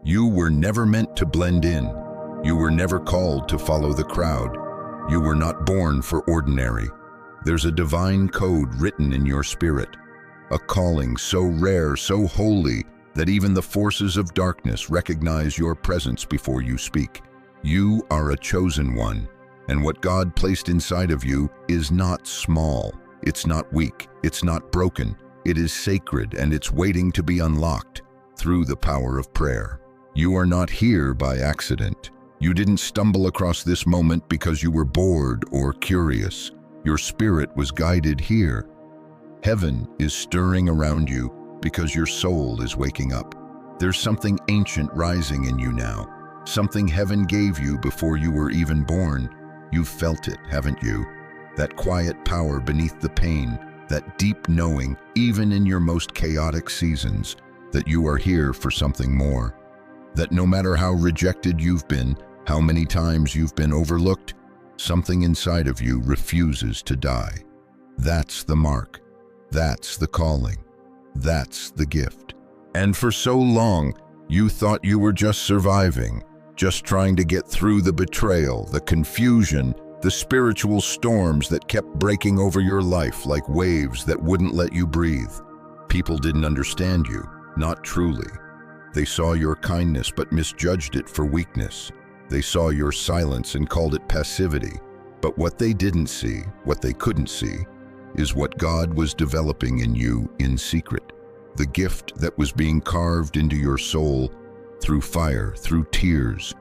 You were never meant to blend in. You were never called to follow the crowd. You were not born for ordinary. There's a divine code written in your spirit, a calling so rare, so holy, that even the forces of darkness recognize your presence before you speak. You are a chosen one, and what God placed inside of you is not small. It's not weak. It's not broken. It is sacred, and it's waiting to be unlocked through the power of prayer. You are not here by accident. You didn't stumble across this moment because you were bored or curious. Your spirit was guided here. Heaven is stirring around you because your soul is waking up. There's something ancient rising in you now, something heaven gave you before you were even born. You've felt it, haven't you? That quiet power beneath the pain, that deep knowing, even in your most chaotic seasons, that you are here for something more. That no matter how rejected you've been, how many times you've been overlooked, something inside of you refuses to die. That's the mark. That's the calling. That's the gift. And for so long, you thought you were just surviving, just trying to get through the betrayal, the confusion, the spiritual storms that kept breaking over your life like waves that wouldn't let you breathe. People didn't understand you, not truly. They saw your kindness but misjudged it for weakness. They saw your silence and called it passivity. But what they didn't see, what they couldn't see, is what God was developing in you in secret. The gift that was being carved into your soul through fire, through tears,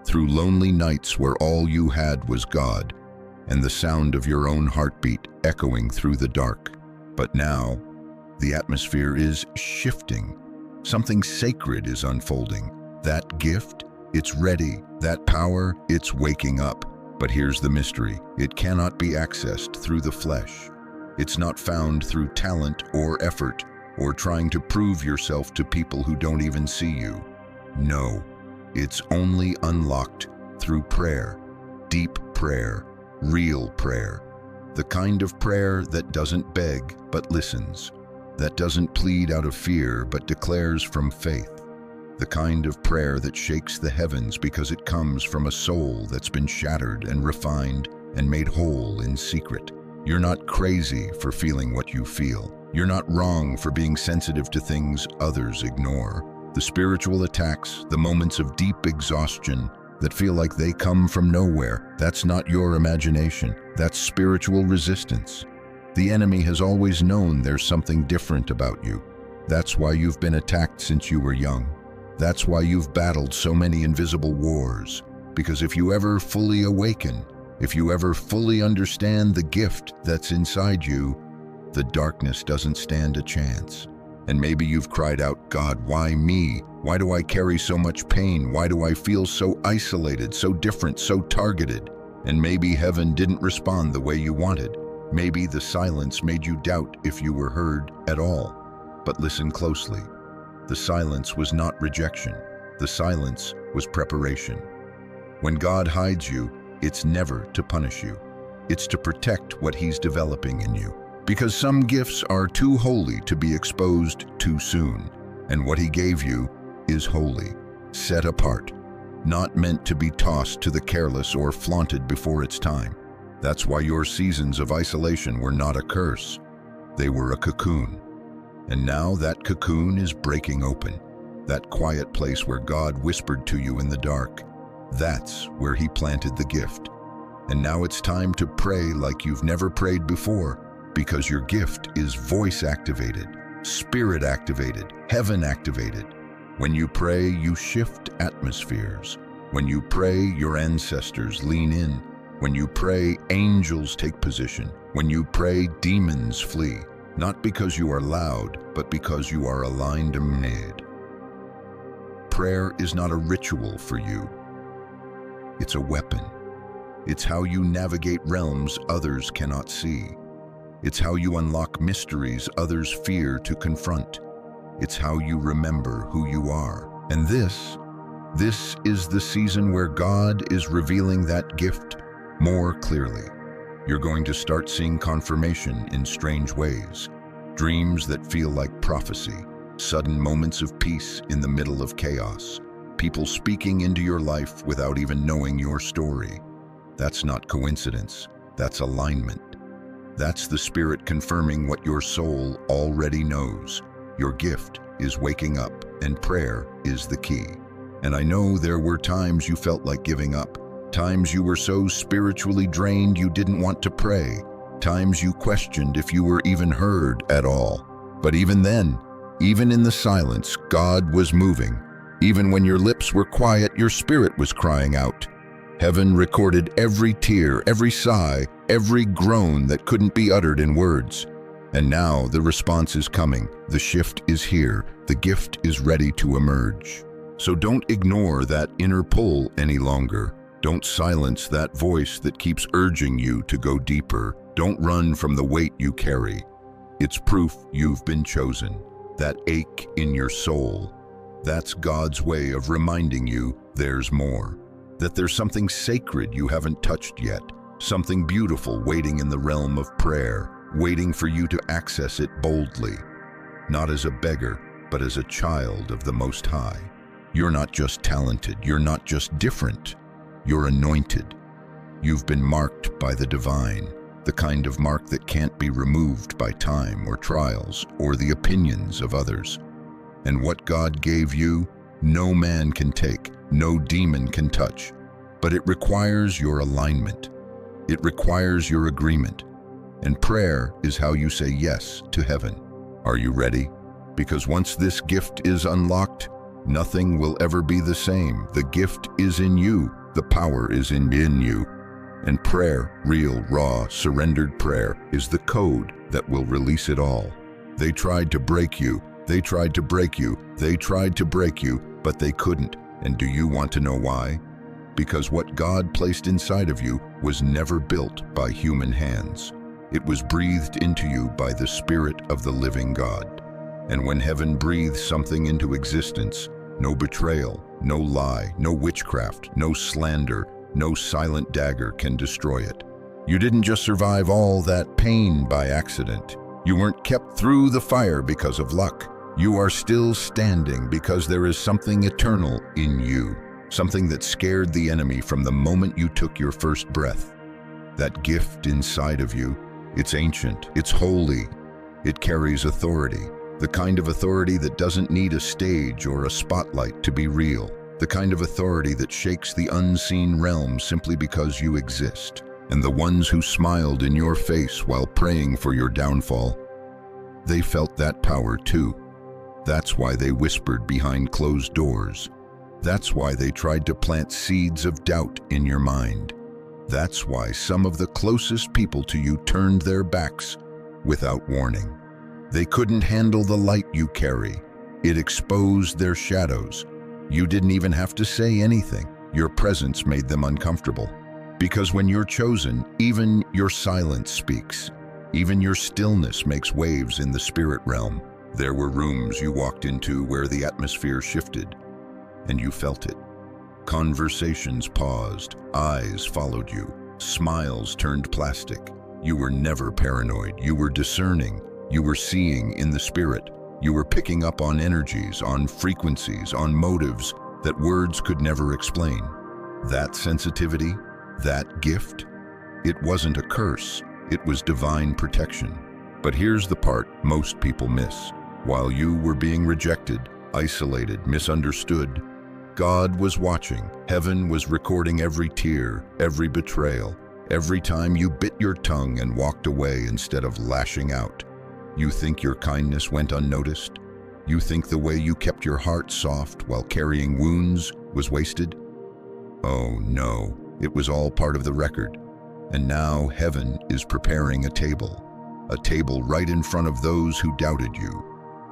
through lonely nights where all you had was God and the sound of your own heartbeat echoing through the dark. But now, the atmosphere is shifting. Something sacred is unfolding. That gift, it's ready. That power, it's waking up. But here's the mystery. It cannot be accessed through the flesh. It's not found through talent or effort or trying to prove yourself to people who don't even see you. No, it's only unlocked through prayer, deep prayer, real prayer. The kind of prayer that doesn't beg but listens, that doesn't plead out of fear but declares from faith. The kind of prayer that shakes the heavens because it comes from a soul that's been shattered and refined and made whole in secret. You're not crazy for feeling what you feel. You're not wrong for being sensitive to things others ignore. The spiritual attacks, the moments of deep exhaustion that feel like they come from nowhere, that's not your imagination. That's spiritual resistance. The enemy has always known there's something different about you. That's why you've been attacked since you were young. That's why you've battled so many invisible wars. Because if you ever fully awaken, if you ever fully understand the gift that's inside you, the darkness doesn't stand a chance. And maybe you've cried out, God, why me? Why do I carry so much pain? Why do I feel so isolated, so different, so targeted? And maybe heaven didn't respond the way you wanted. Maybe the silence made you doubt if you were heard at all. But listen closely. The silence was not rejection. The silence was preparation. When God hides you, it's never to punish you. It's to protect what He's developing in you. Because some gifts are too holy to be exposed too soon. And what He gave you is holy, set apart, not meant to be tossed to the careless or flaunted before its time. That's why your seasons of isolation were not a curse. They were a cocoon. And now that cocoon is breaking open. That quiet place where God whispered to you in the dark, that's where He planted the gift. And now it's time to pray like you've never prayed before, because your gift is voice activated, spirit activated, heaven activated. When you pray, you shift atmospheres. When you pray, your ancestors lean in. When you pray, angels take position. When you pray, demons flee. Not because you are loud, but because you are aligned amid. Prayer is not a ritual for you. It's a weapon. It's how you navigate realms others cannot see. It's how you unlock mysteries others fear to confront. It's how you remember who you are. And this is the season where God is revealing that gift more clearly. You're going to start seeing confirmation in strange ways. Dreams that feel like prophecy, sudden moments of peace in the middle of chaos, people speaking into your life without even knowing your story. That's not coincidence, that's alignment. That's the Spirit confirming what your soul already knows. Your gift is waking up, and prayer is the key. And I know there were times you felt like giving up, times you were so spiritually drained you didn't want to pray, times you questioned if you were even heard at all. But even then, even in the silence, God was moving. Even when your lips were quiet, your spirit was crying out. Heaven recorded every tear, every sigh, every groan that couldn't be uttered in words. And now the response is coming. The shift is here. The gift is ready to emerge. So don't ignore that inner pull any longer. Don't silence that voice that keeps urging you to go deeper. Don't run from the weight you carry. It's proof you've been chosen. That ache in your soul, that's God's way of reminding you there's more. That there's something sacred you haven't touched yet. Something beautiful waiting in the realm of prayer, waiting for you to access it boldly. Not as a beggar, but as a child of the Most High. You're not just talented, you're not just different. You're anointed. You've been marked by the divine, the kind of mark that can't be removed by time or trials or the opinions of others. And what God gave you, no man can take, no demon can touch. But it requires your alignment. It requires your agreement. And prayer is how you say yes to heaven. Are you ready? Because once this gift is unlocked, nothing will ever be the same. The gift is in you. The power is in you. And prayer, real, raw, surrendered prayer, is the code that will release it all. They tried to break you. They tried to break you. They tried to break you, but they couldn't. And do you want to know why? Because what God placed inside of you was never built by human hands. It was breathed into you by the Spirit of the living God. And when heaven breathes something into existence, no betrayal, no lie, no witchcraft, no slander, no silent dagger can destroy it. You didn't just survive all that pain by accident. You weren't kept through the fire because of luck. You are still standing because there is something eternal in you, something that scared the enemy from the moment you took your first breath. That gift inside of you, it's ancient, it's holy, it carries authority, the kind of authority that doesn't need a stage or a spotlight to be real, the kind of authority that shakes the unseen realm simply because you exist. And the ones who smiled in your face while praying for your downfall, they felt that power too. That's why they whispered behind closed doors. That's why they tried to plant seeds of doubt in your mind. That's why some of the closest people to you turned their backs without warning. They couldn't handle the light you carry. It exposed their shadows. You didn't even have to say anything. Your presence made them uncomfortable. Because when you're chosen, even your silence speaks. Even your stillness makes waves in the spirit realm. There were rooms you walked into where the atmosphere shifted, and you felt it. Conversations paused, eyes followed you, smiles turned plastic. You were never paranoid, you were discerning, you were seeing in the spirit. You were picking up on energies, on frequencies, on motives that words could never explain. That sensitivity, that gift, it wasn't a curse, it was divine protection. But here's the part most people miss. While you were being rejected, isolated, misunderstood, God was watching. Heaven was recording every tear, every betrayal, every time you bit your tongue and walked away instead of lashing out. You think your kindness went unnoticed? You think the way you kept your heart soft while carrying wounds was wasted? Oh no, it was all part of the record. And now heaven is preparing a table right in front of those who doubted you.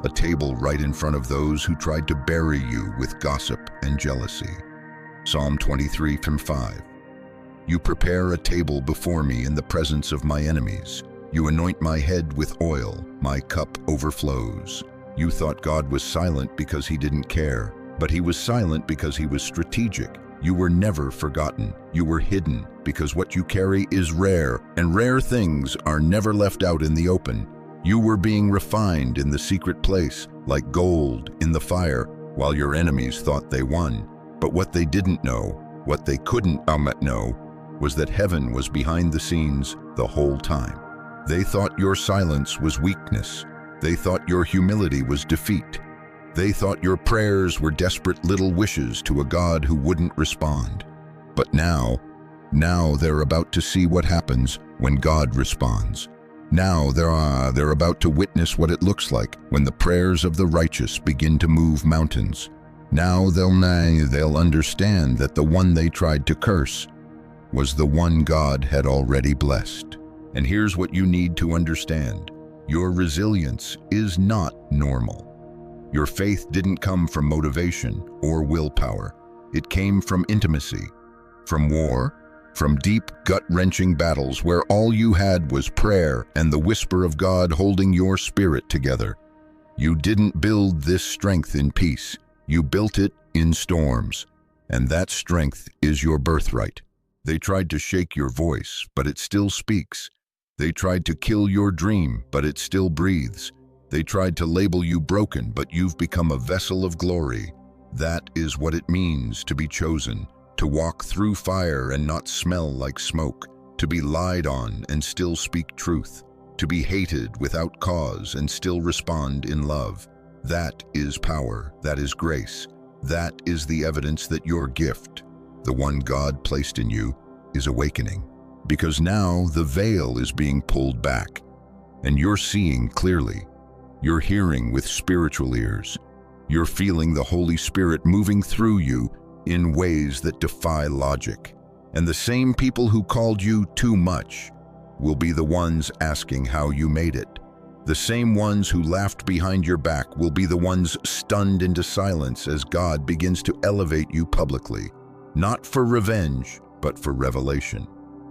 A table right in front of those who tried to bury you with gossip and jealousy. Psalm 23:5. You prepare a table before me in the presence of my enemies. You anoint my head with oil, my cup overflows. You thought God was silent because he didn't care, but he was silent because he was strategic. You were never forgotten. You were hidden because what you carry is rare, and rare things are never left out in the open. You were being refined in the secret place, like gold in the fire, while your enemies thought they won. But what they didn't know, what they couldn't know, was that heaven was behind the scenes the whole time. They thought your silence was weakness. They thought your humility was defeat. They thought your prayers were desperate little wishes to a God who wouldn't respond. But now they're about to see what happens when God responds. Now they're about to witness what it looks like when the prayers of the righteous begin to move mountains. Now they'll understand that the one they tried to curse was the one God had already blessed. And here's what you need to understand. Your resilience is not normal. Your faith didn't come from motivation or willpower. It came from intimacy, from war, from deep, gut-wrenching battles where all you had was prayer and the whisper of God holding your spirit together. You didn't build this strength in peace. You built it in storms, and that strength is your birthright. They tried to shake your voice, but it still speaks. They tried to kill your dream, but it still breathes. They tried to label you broken, but you've become a vessel of glory. That is what it means to be chosen, to walk through fire and not smell like smoke, to be lied on and still speak truth, to be hated without cause and still respond in love. That is power, that is grace. That is the evidence that your gift, the one God placed in you, is awakening. Because now the veil is being pulled back, and you're seeing clearly. You're hearing with spiritual ears. You're feeling the Holy Spirit moving through you in ways that defy logic. And the same people who called you too much will be the ones asking how you made it. The same ones who laughed behind your back will be the ones stunned into silence as God begins to elevate you publicly, not for revenge, but for revelation.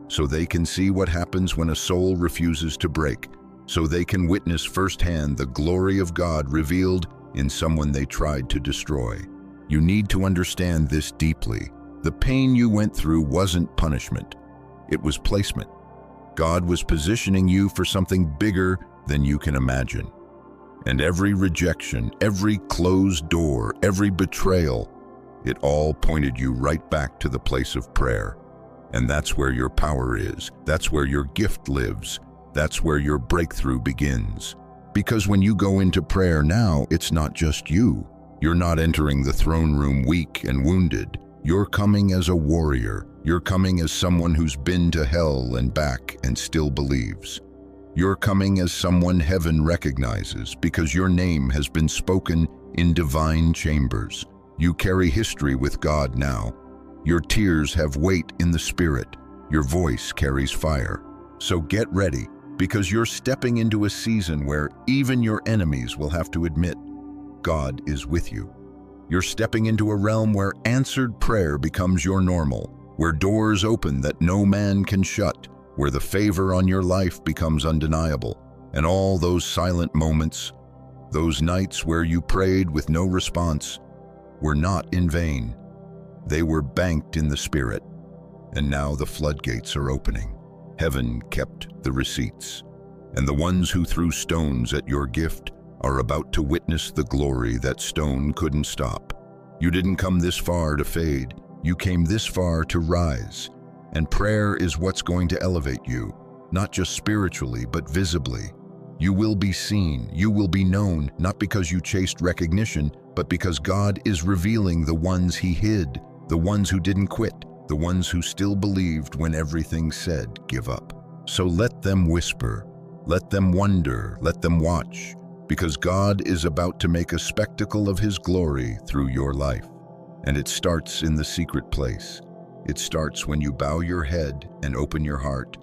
So they can see what happens when a soul refuses to break, so they can witness firsthand the glory of God revealed in someone they tried to destroy. You need to understand this deeply. The pain you went through wasn't punishment. It was placement. God was positioning you for something bigger than you can imagine. And every rejection, every closed door, every betrayal, it all pointed you right back to the place of prayer. And that's where your power is. That's where your gift lives. That's where your breakthrough begins. Because when you go into prayer now, it's not just you. You're not entering the throne room weak and wounded. You're coming as a warrior. You're coming as someone who's been to hell and back and still believes. You're coming as someone heaven recognizes because your name has been spoken in divine chambers. You carry history with God now. Your tears have weight in the spirit. Your voice carries fire. So get ready, because you're stepping into a season where even your enemies will have to admit God is with you. You're stepping into a realm where answered prayer becomes your normal, where doors open that no man can shut, where the favor on your life becomes undeniable. And all those silent moments, those nights where you prayed with no response, were not in vain. They were banked in the Spirit. And now the floodgates are opening. Heaven kept the receipts. And the ones who threw stones at your gift are about to witness the glory that stone couldn't stop. You didn't come this far to fade. You came this far to rise. And prayer is what's going to elevate you, not just spiritually, but visibly. You will be seen, you will be known, not because you chased recognition, but because God is revealing the ones He hid, the ones who didn't quit, the ones who still believed when everything said, give up. So let them whisper, let them wonder, let them watch, because God is about to make a spectacle of His glory through your life. And it starts in the secret place. It starts when you bow your head and open your heart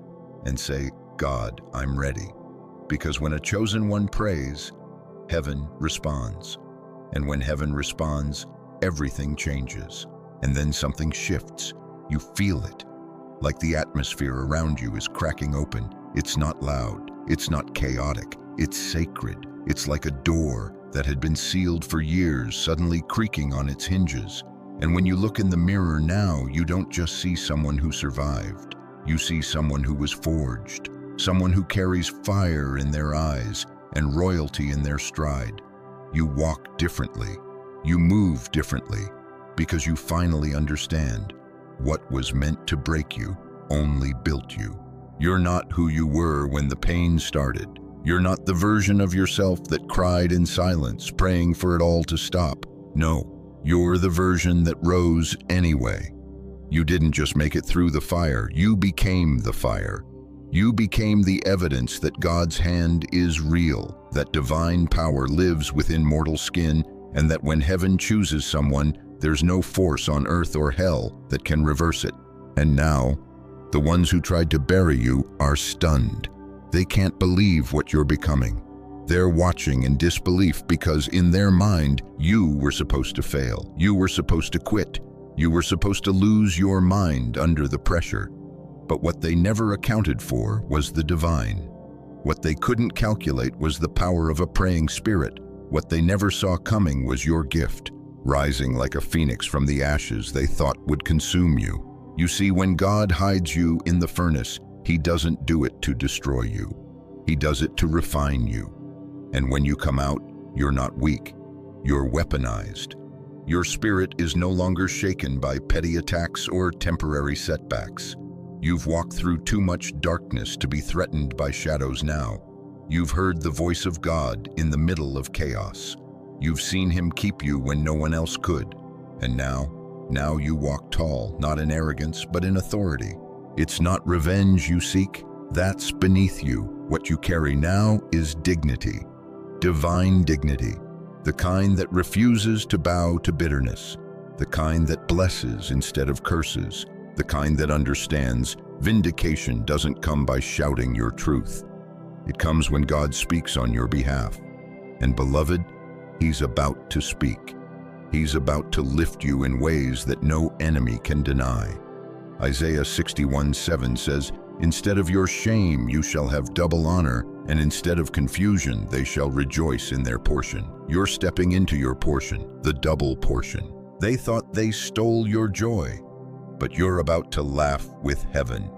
and say, God, I'm ready. Because when a chosen one prays, heaven responds. And when heaven responds, everything changes. And then something shifts. You feel it. Like the atmosphere around you is cracking open. It's not loud. It's not chaotic. It's sacred. It's like a door that had been sealed for years suddenly creaking on its hinges. And when you look in the mirror now, you don't just see someone who survived. You see someone who was forged, someone who carries fire in their eyes and royalty in their stride. You walk differently. You move differently. because you finally understand what was meant to break you only built you. You're not who you were when the pain started. You're not the version of yourself that cried in silence, praying for it all to stop. No, you're the version that rose anyway. You didn't just make it through the fire, you became the fire. You became the evidence that God's hand is real, that divine power lives within mortal skin, and that when heaven chooses someone, there's no force on earth or hell that can reverse it. And now, the ones who tried to bury you are stunned. They can't believe what you're becoming. They're watching in disbelief because in their mind, you were supposed to fail. You were supposed to quit. You were supposed to lose your mind under the pressure. But what they never accounted for was the divine. What they couldn't calculate was the power of a praying spirit. What they never saw coming was your gift, rising like a phoenix from the ashes they thought would consume you. You see, when God hides you in the furnace, He doesn't do it to destroy you. He does it to refine you. And when you come out, you're not weak. You're weaponized. Your spirit is no longer shaken by petty attacks or temporary setbacks. You've walked through too much darkness to be threatened by shadows now. You've heard the voice of God in the middle of chaos. You've seen Him keep you when no one else could. And now you walk tall, not in arrogance, but in authority. It's not revenge you seek. That's beneath you. What you carry now is dignity. Divine dignity. The kind that refuses to bow to bitterness. The kind that blesses instead of curses. The kind that understands vindication doesn't come by shouting your truth. It comes when God speaks on your behalf. And beloved, He's about to speak. He's about to lift you in ways that no enemy can deny. Isaiah 61:7 says, "Instead of your shame you shall have double honor, and instead of confusion they shall rejoice in their portion." You're stepping into your portion, the double portion. They thought they stole your joy, but you're about to laugh with heaven.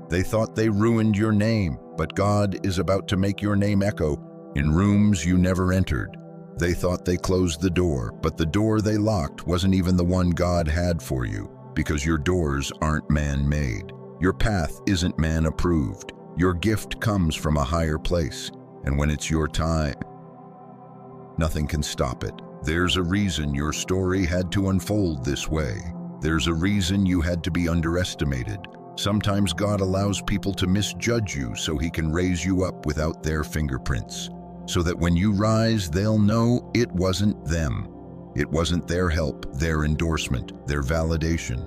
They thought they ruined your name, but God is about to make your name echo in rooms you never entered. They thought they closed the door, but the door they locked wasn't even the one God had for you, because your doors aren't man-made. Your path isn't man-approved. Your gift comes from a higher place, and when it's your time, nothing can stop it. There's a reason your story had to unfold this way. There's a reason you had to be underestimated. Sometimes God allows people to misjudge you so He can raise you up without their fingerprints. So that when you rise, they'll know it wasn't them. It wasn't their help, their endorsement, their validation.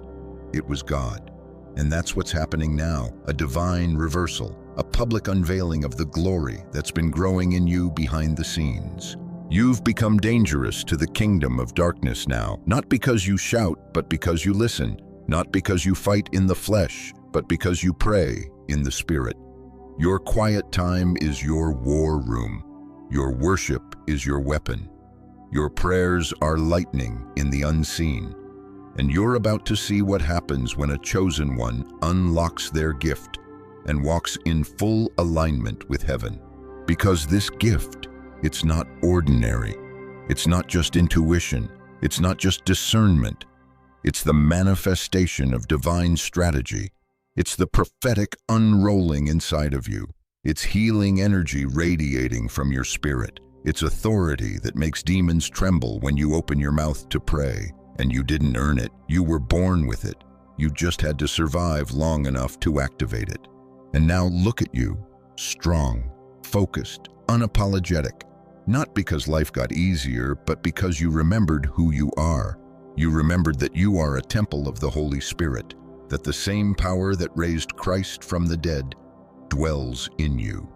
It was God. And that's what's happening now, a divine reversal, a public unveiling of the glory that's been growing in you behind the scenes. You've become dangerous to the kingdom of darkness now, not because you shout, but because you listen, not because you fight in the flesh, but because you pray in the Spirit. Your quiet time is your war room. Your worship is your weapon. Your prayers are lightning in the unseen. And you're about to see what happens when a chosen one unlocks their gift and walks in full alignment with heaven. Because this gift, it's not ordinary. It's not just intuition. It's not just discernment. It's the manifestation of divine strategy. It's the prophetic unrolling inside of you. It's healing energy radiating from your spirit. It's authority that makes demons tremble when you open your mouth to pray. And you didn't earn it. You were born with it. You just had to survive long enough to activate it. And now look at you, strong, focused, unapologetic. Not because life got easier, but because you remembered who you are. You remembered that you are a temple of the Holy Spirit, that the same power that raised Christ from the dead dwells in you,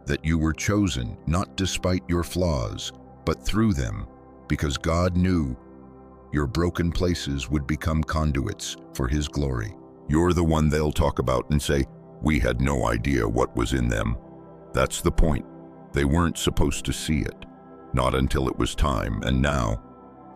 that you were chosen not despite your flaws, but through them, because God knew your broken places would become conduits for His glory. You're the one they'll talk about and say, "We had no idea what was in them." That's the point. They weren't supposed to see it, not until it was time, and now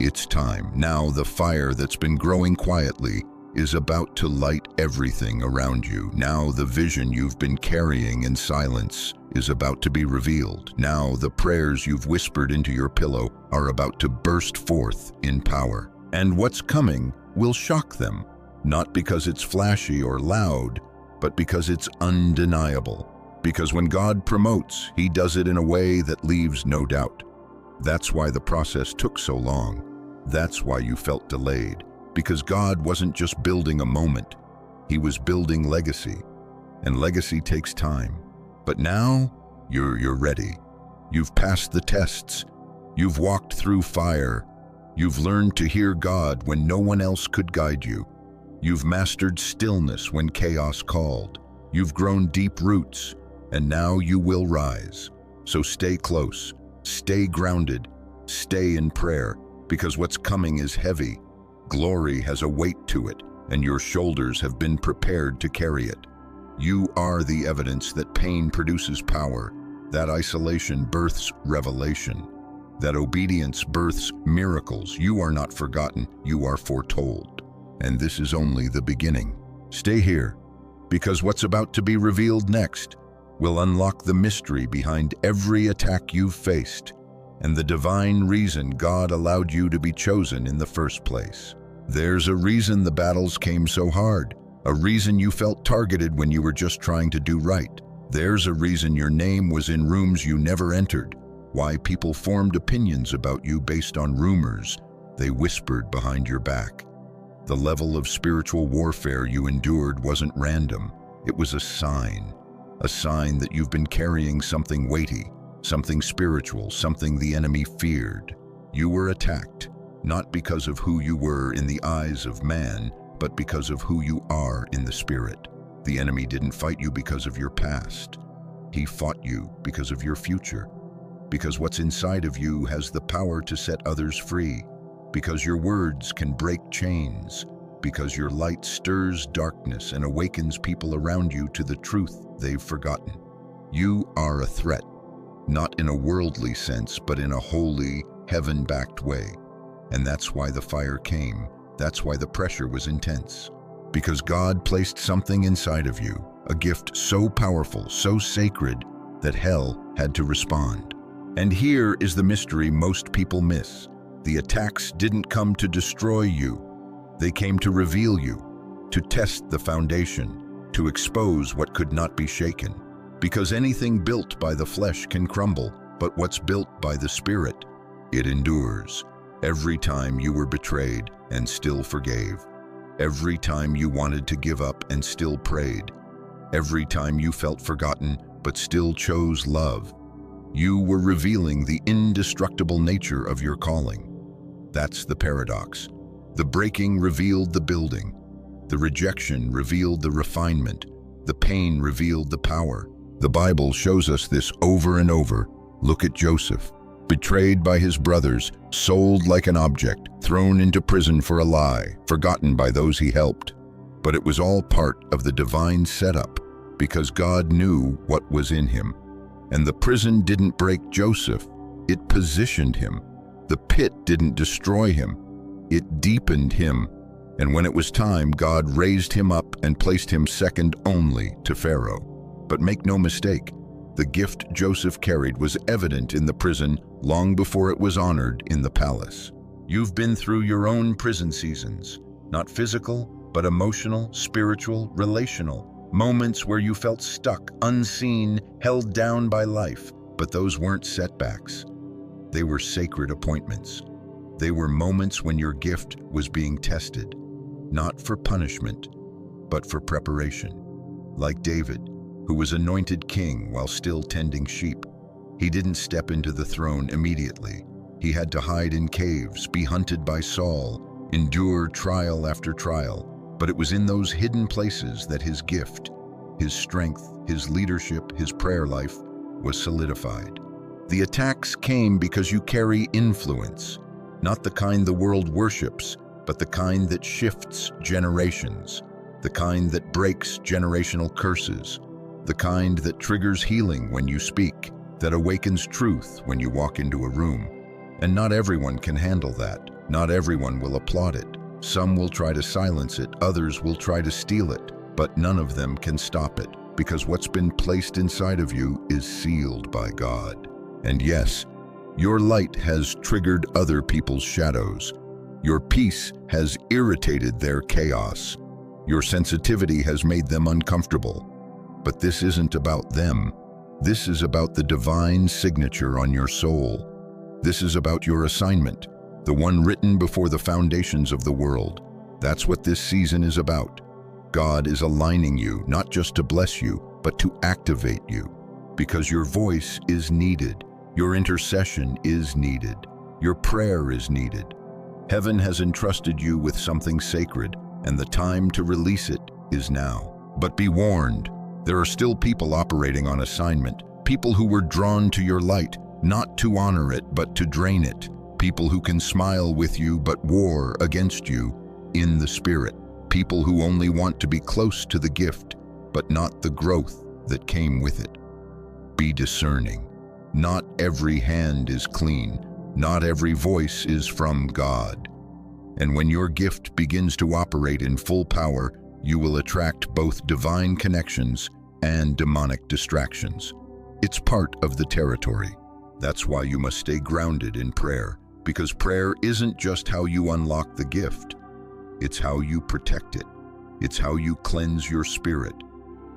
it's time. Now the fire that's been growing quietly is about to light everything around you. Now the vision you've been carrying in silence is about to be revealed. Now the prayers you've whispered into your pillow are about to burst forth in power. And what's coming will shock them, not because it's flashy or loud, but because it's undeniable. Because when God promotes, He does it in a way that leaves no doubt. That's why the process took so long. That's why you felt delayed. Because God wasn't just building a moment, He was building legacy. And legacy takes time. But now, you're ready. You've passed the tests. You've walked through fire. You've learned to hear God when no one else could guide you. You've mastered stillness when chaos called. You've grown deep roots, and now you will rise. So stay close, stay grounded, stay in prayer, because what's coming is heavy. Glory has a weight to it, and your shoulders have been prepared to carry it. You are the evidence that pain produces power, that isolation births revelation, that obedience births miracles. You are not forgotten, you are foretold. And this is only the beginning. Stay here, because what's about to be revealed next will unlock the mystery behind every attack you've faced, and the divine reason God allowed you to be chosen in the first place. There's a reason the battles came so hard, a reason you felt targeted when you were just trying to do right. There's a reason your name was in rooms you never entered, why people formed opinions about you based on rumors they whispered behind your back. The level of spiritual warfare you endured wasn't random. It was a sign that you've been carrying something weighty, something spiritual, something the enemy feared. You were attacked, not because of who you were in the eyes of man, but because of who you are in the spirit. The enemy didn't fight you because of your past. He fought you because of your future, because what's inside of you has the power to set others free, because your words can break chains, because your light stirs darkness and awakens people around you to the truth they've forgotten. You are a threat, not in a worldly sense, but in a holy, heaven-backed way. And that's why the fire came. That's why the pressure was intense. Because God placed something inside of you, a gift so powerful, so sacred, that hell had to respond. And here is the mystery most people miss. The attacks didn't come to destroy you. They came to reveal you, to test the foundation, to expose what could not be shaken. Because anything built by the flesh can crumble, but what's built by the Spirit, it endures. Every time you were betrayed and still forgave. Every time you wanted to give up and still prayed. Every time you felt forgotten but still chose love. You were revealing the indestructible nature of your calling. That's the paradox. The breaking revealed the building. The rejection revealed the refinement. The pain revealed the power. The Bible shows us this over and over. Look at Joseph. Betrayed by his brothers, sold like an object, thrown into prison for a lie, forgotten by those he helped. But it was all part of the divine setup, because God knew what was in him. And the prison didn't break Joseph, it positioned him. The pit didn't destroy him, it deepened him. And when it was time, God raised him up and placed him second only to Pharaoh. But make no mistake, the gift Joseph carried was evident in the prison long before it was honored in the palace. You've been through your own prison seasons, not physical, but emotional, spiritual, relational. Moments where you felt stuck, unseen, held down by life. But those weren't setbacks. They were sacred appointments. They were moments when your gift was being tested, not for punishment, but for preparation. Like David, who was anointed king while still tending sheep. He didn't step into the throne immediately. He had to hide in caves, be hunted by Saul, endure trial after trial. But it was in those hidden places that his gift, his strength, his leadership, his prayer life was solidified. The attacks came because you carry influence, not the kind the world worships, but the kind that shifts generations, the kind that breaks generational curses, the kind that triggers healing when you speak, that awakens truth when you walk into a room. And not everyone can handle that. Not everyone will applaud it. Some will try to silence it, others will try to steal it, but none of them can stop it, because what's been placed inside of you is sealed by God. And yes, your light has triggered other people's shadows. Your peace has irritated their chaos. Your sensitivity has made them uncomfortable. But this isn't about them. This is about the divine signature on your soul. This is about your assignment, the one written before the foundations of the world. That's what this season is about. God is aligning you, not just to bless you, but to activate you. Because your voice is needed. Your intercession is needed. Your prayer is needed. Heaven has entrusted you with something sacred, and the time to release it is now. But be warned, there are still people operating on assignment, people who were drawn to your light, not to honor it, but to drain it. People who can smile with you, but war against you in the spirit. People who only want to be close to the gift, but not the growth that came with it. Be discerning. Not every hand is clean. Not every voice is from God. And when your gift begins to operate in full power, you will attract both divine connections and demonic distractions. It's part of the territory. That's why you must stay grounded in prayer, because prayer isn't just how you unlock the gift. It's how you protect it. It's how you cleanse your spirit.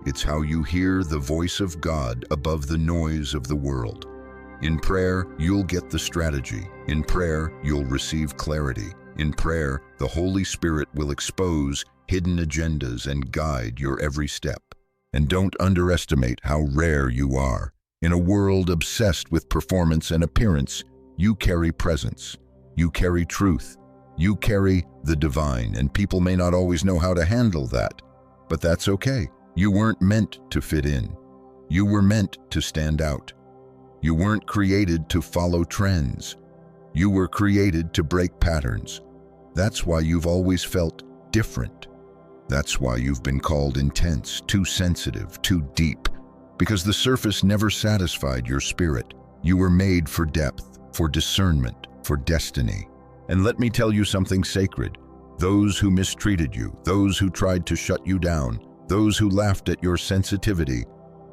It's how you hear the voice of God above the noise of the world. In prayer, you'll get the strategy. In prayer, you'll receive clarity. In prayer, the Holy Spirit will expose hidden agendas and guide your every step. And don't underestimate how rare you are. In a world obsessed with performance and appearance, you carry presence. You carry truth. You carry the divine, and people may not always know how to handle that. But that's okay. You weren't meant to fit in. You were meant to stand out. You weren't created to follow trends. You were created to break patterns. That's why you've always felt different. That's why you've been called intense, too sensitive, too deep, because the surface never satisfied your spirit. You were made for depth, for discernment, for destiny. And let me tell you something sacred. Those who mistreated you, those who tried to shut you down, those who laughed at your sensitivity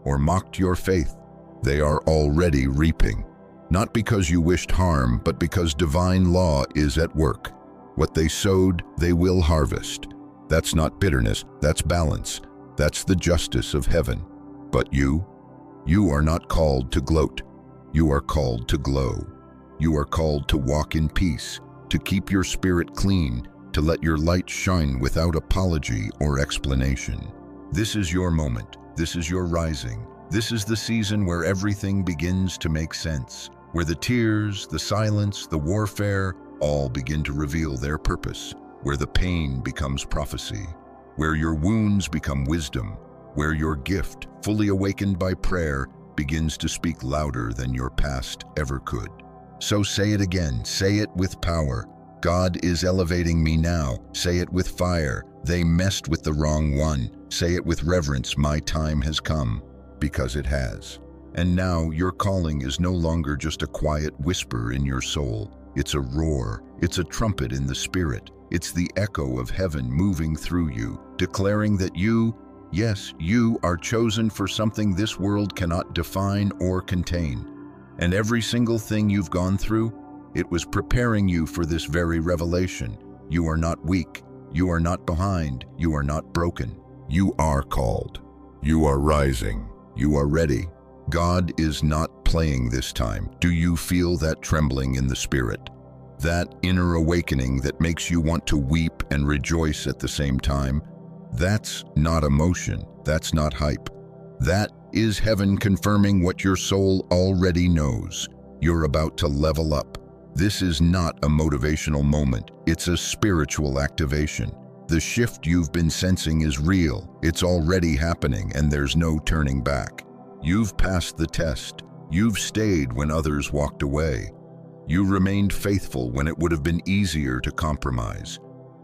or mocked your faith, they are already reaping. Not because you wished harm, but because divine law is at work. What they sowed, they will harvest. That's not bitterness, that's balance. That's the justice of heaven. But you are not called to gloat. You are called to glow. You are called to walk in peace, to keep your spirit clean, to let your light shine without apology or explanation. This is your moment. This is your rising. This is the season where everything begins to make sense, where the tears, the silence, the warfare all begin to reveal their purpose, where the pain becomes prophecy, where your wounds become wisdom, where your gift, fully awakened by prayer, begins to speak louder than your past ever could. So say it again, say it with power. God is elevating me now. Say it with fire. They messed with the wrong one. Say it with reverence, my time has come, because it has. And now your calling is no longer just a quiet whisper in your soul. It's a roar. It's a trumpet in the spirit. It's the echo of heaven moving through you, declaring that you, yes, you are chosen for something this world cannot define or contain. And every single thing you've gone through, it was preparing you for this very revelation. You are not weak. You are not behind. You are not broken. You are called. You are rising. You are ready. God is not playing this time. Do you feel that trembling in the spirit? That inner awakening that makes you want to weep and rejoice at the same time? That's not emotion. That's not hype. That is heaven confirming what your soul already knows. You're about to level up. This is not a motivational moment. It's a spiritual activation. The shift you've been sensing is real. It's already happening, and there's no turning back. You've passed the test. You've stayed when others walked away. You remained faithful when it would have been easier to compromise.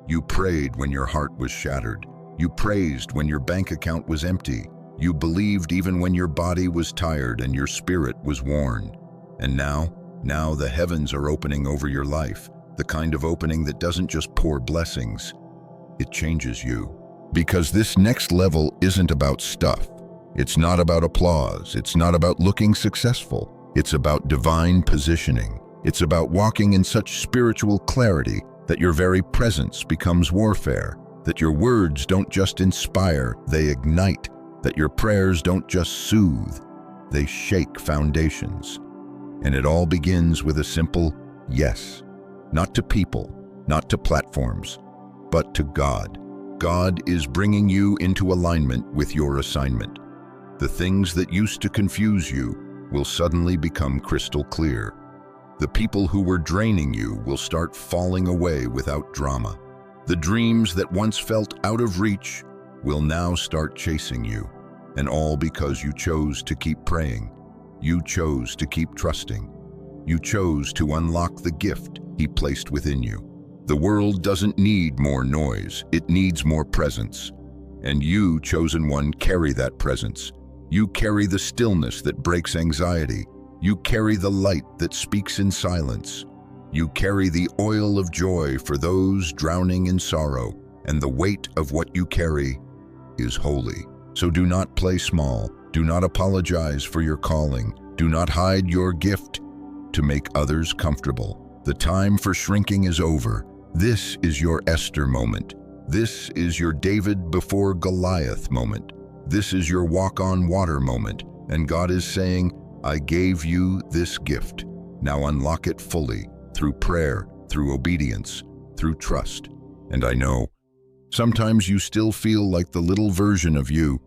You prayed when your heart was shattered. You praised when your bank account was empty. You believed even when your body was tired and your spirit was worn. And now the heavens are opening over your life, the kind of opening that doesn't just pour blessings, it changes you. Because this next level isn't about stuff. It's not about applause. It's not about looking successful. It's about divine positioning. It's about walking in such spiritual clarity that your very presence becomes warfare, that your words don't just inspire, they ignite, that your prayers don't just soothe, they shake foundations. And it all begins with a simple yes, not to people, not to platforms, but to God. God is bringing you into alignment with your assignment. The things that used to confuse you will suddenly become crystal clear. The people who were draining you will start falling away without drama. The dreams that once felt out of reach will now start chasing you. And all because you chose to keep praying. You chose to keep trusting. You chose to unlock the gift He placed within you. The world doesn't need more noise, it needs more presence. And you, chosen one, carry that presence. You carry the stillness that breaks anxiety. You carry the light that speaks in silence. You carry the oil of joy for those drowning in sorrow, and the weight of what you carry is holy. So do not play small. Do not apologize for your calling. Do not hide your gift to make others comfortable. The time for shrinking is over. This is your Esther moment. This is your David before Goliath moment. This is your walk on water moment. And God is saying, I gave you this gift. Now unlock it fully through prayer, through obedience, through trust. And I know, sometimes you still feel like the little version of you,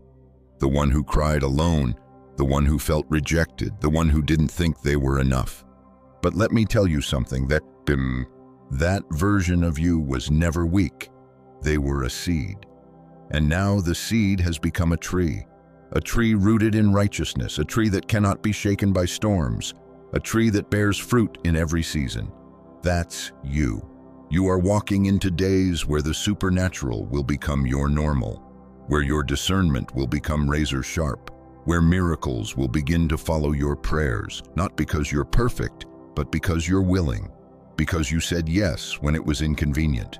the one who cried alone, the one who felt rejected, the one who didn't think they were enough. But let me tell you something, that version of you was never weak. They were a seed. And now the seed has become a tree rooted in righteousness, a tree that cannot be shaken by storms, a tree that bears fruit in every season. That's you. You are walking into days where the supernatural will become your normal, where your discernment will become razor sharp, where miracles will begin to follow your prayers, not because you're perfect, but because you're willing, because you said yes when it was inconvenient,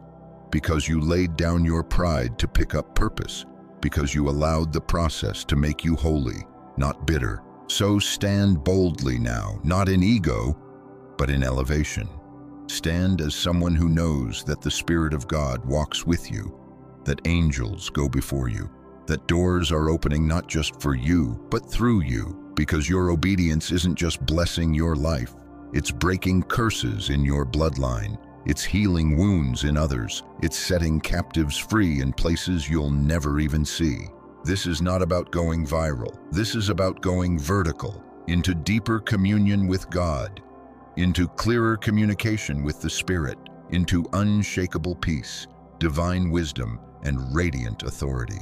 because you laid down your pride to pick up purpose, because you allowed the process to make you holy, not bitter. So stand boldly now, not in ego, but in elevation. Stand as someone who knows that the Spirit of God walks with you, that angels go before you, that doors are opening not just for you, but through you, because your obedience isn't just blessing your life, it's breaking curses in your bloodline, it's healing wounds in others, it's setting captives free in places you'll never even see. This is not about going viral. This is about going vertical, into deeper communion with God, into clearer communication with the Spirit, into unshakable peace, divine wisdom, and radiant authority.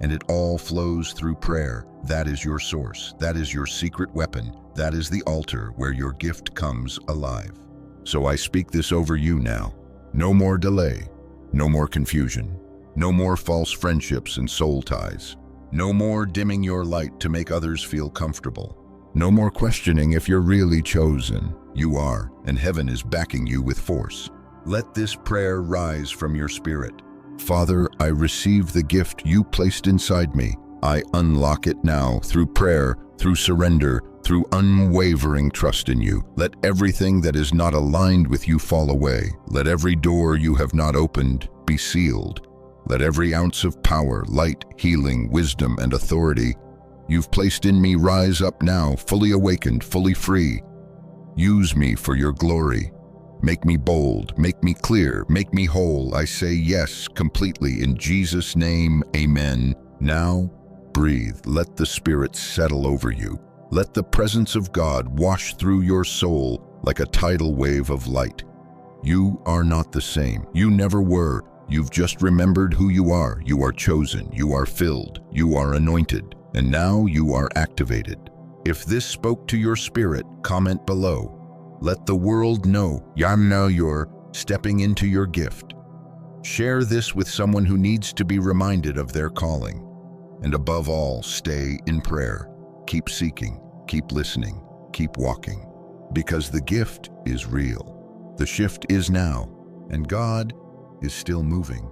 And it all flows through prayer. That is your source. That is your secret weapon. That is the altar where your gift comes alive. So I speak this over you now. No more delay. No more confusion. No more false friendships and soul ties. No more dimming your light to make others feel comfortable. No more questioning if you're really chosen. You are, and heaven is backing you with force. Let this prayer rise from your spirit. Father, I receive the gift you placed inside me. I unlock it now through prayer, through surrender, through unwavering trust in you. Let everything that is not aligned with you fall away. Let every door you have not opened be sealed. Let every ounce of power, light, healing, wisdom, and authority you've placed in me rise up now, fully awakened, fully free. Use me for your glory. Make me bold, make me clear, make me whole. I say yes completely in Jesus' name, amen. Now, breathe. Let the Spirit settle over you. Let the presence of God wash through your soul like a tidal wave of light. You are not the same. You never were. You've just remembered who you are. You are chosen. You are filled. You are anointed. And now you are activated. If this spoke to your spirit, comment below. Let the world know you're stepping into your gift. Share this with someone who needs to be reminded of their calling. And above all, stay in prayer. Keep seeking, keep listening, keep walking. Because the gift is real. The shift is now, and God is still moving.